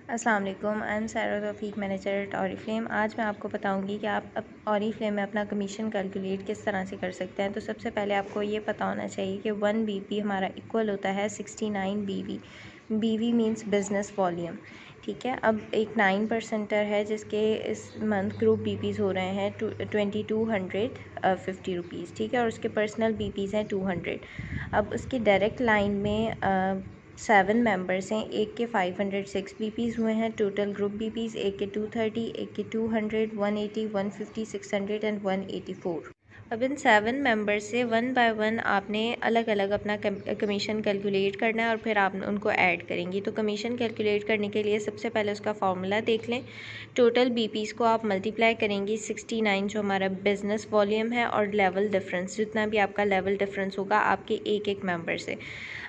अस्सलाम वालेकुम, I am सारा तौफीक, मैनेजर एट ऑरिफ्लेम। आज मैं आपको बताऊंगी कि आप ऑरिफ्लेम में अपना कमीशन कैलकुलेट किस तरह से कर सकते हैं। तो सबसे पहले आपको ये पता होना चाहिए कि 1 बीपी हमारा इक्वल होता है 69 बीवी। बीवी मींस बिज़नेस वॉल्यूम, ठीक है। अब एक 9% है जिसके इस मंथ ग्रुप बीपीज़ हो रहे हैं 2250 रुपीज़, ठीक है। और उसके पर्सनल बीपीज़ हैं 200। अब उसकी डायरेक्ट लाइन में 7 मेंबर्स हैं। एक के 506 बीपीज़ हुए हैं। टोटल ग्रुप बीपीज़ एक के 230, एक के 200, 180, 150, 600 एंड 184। अब इन 7 मेंबर्स से वन बाय वन आपने अलग अलग अपना कमीशन कैलकुलेट करना है और फिर आप उनको ऐड करेंगी। तो कमीशन कैलकुलेट करने के लिए सबसे पहले उसका फार्मूला देख लें। टोटल बीपीज़ को आप मल्टीप्लाई करेंगी 69 जो हमारा बिज़नेस वॉल्यूम है और लेवल डिफरेंस, जितना भी आपका लेवल डिफरेंस होगा आपके एक मेंबर से।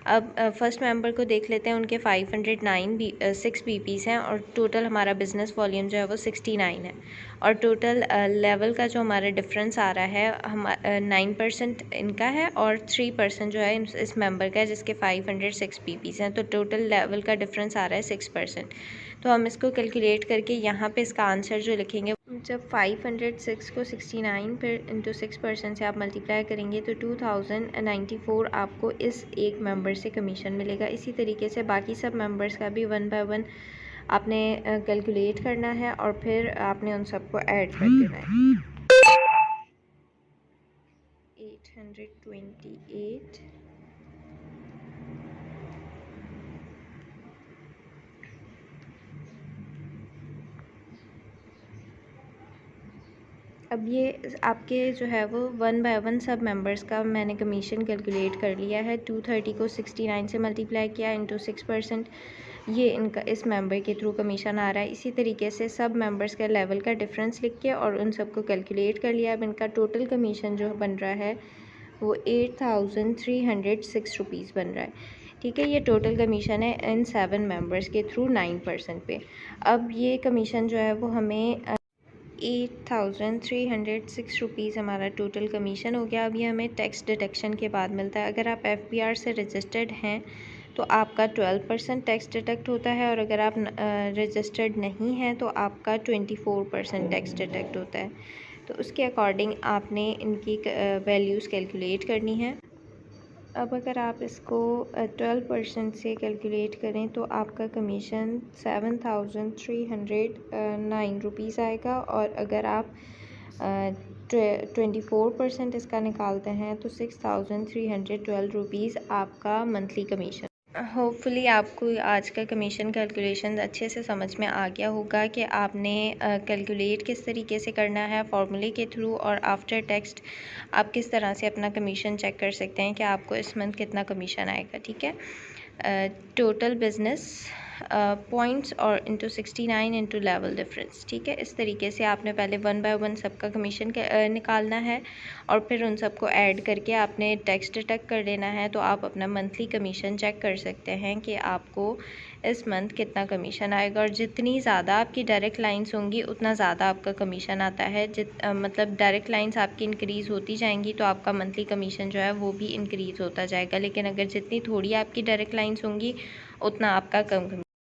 अब फर्स्ट मेंबर को देख लेते हैं। उनके 506 बीपीज़ हैं और टोटल हमारा बिज़नेस वॉल्यूम जो है वो 69 है। और टोटल लेवल का जो हमारा डिफरेंस आ रहा है हम 9% इनका है और 3% जो है इस मेंबर का है जिसके 506 बीपीज़ हैं। तो टोटल लेवल का डिफरेंस आ रहा है 6%। तो हम इसको कैलकुलेट करके यहाँ पे इसका आंसर जो लिखेंगे, जब 506 को 69 पर इंटू 6% से आप मल्टीप्लाई करेंगे तो 2094 आपको इस एक मेंबर से कमीशन मिलेगा। इसी तरीके से बाकी सब मेंबर्स का भी वन बाय वन आपने कैलकुलेट करना है और फिर आपने उन सबको ऐड कर देना है। 828 अब ये आपके जो है वो वन बाय वन सब मेंबर्स का मैंने कमीशन कैलकुलेट कर लिया है। 230 को 69 से मल्टीप्लाई किया इंटू 6%, ये इनका इस मेंबर के थ्रू कमीशन आ रहा है। इसी तरीके से सब मेंबर्स का लेवल का डिफरेंस लिख के और उन सबको कैलकुलेट कर लिया। अब इनका टोटल कमीशन जो बन रहा है वो 8306 रुपीज़ बन रहा है, ठीक है। ये टोटल कमीशन है इन 7 मेंबर्स के थ्रू 9% पे। अब ये कमीशन जो है वो हमें 8306 रुपीज़ हमारा टोटल कमीशन हो गया। अब ये हमें टैक्स डिडक्शन के बाद मिलता है। अगर आप FBR से रजिस्टर्ड हैं तो आपका 12% टैक्स डिडक्ट होता है और अगर आप रजिस्टर्ड नहीं हैं तो आपका 24% टैक्स डिडक्ट होता है। तो उसके अकॉर्डिंग आपने इनकी वैल्यूज़ कैलकुलेट करनी है। अब अगर आप इसको 12% से कैलकुलेट करें तो आपका कमीशन 7309 रुपीज़ आएगा। और अगर आप 24% इसका निकालते हैं तो 6312 रुपीज़ आपका मंथली कमीशन। होपफुली आपको आज का कमीशन कैलकुलेशन अच्छे से समझ में आ गया होगा कि आपने कैलकुलेट किस तरीके से करना है फार्मूले के थ्रू, और आफ्टर टैक्स आप किस तरह से अपना कमीशन चेक कर सकते हैं कि आपको इस मंथ कितना कमीशन आएगा, ठीक है। टोटल बिज़नेस पॉइंट्स और इंटू 69 इंटू लेवल डिफरेंस, ठीक है। इस तरीके से आपने पहले वन बाय वन सबका कमीशन निकालना है और फिर उन सबको ऐड करके आपने टैक्स डिडक्ट कर लेना है। तो आप अपना मंथली कमीशन चेक कर सकते हैं कि आपको इस मंथ कितना कमीशन आएगा। और जितनी ज़्यादा आपकी डायरेक्ट लाइंस होंगी उतना ज़्यादा आपका कमीशन आता है। मतलब डायरेक्ट लाइंस आपकी इंक्रीज़ होती जाएंगी तो आपका मंथली कमीशन जो है वो भी इंक्रीज़ होता जाएगा। लेकिन अगर जितनी थोड़ी आपकी डायरेक्ट लाइंस होंगी उतना आपका कम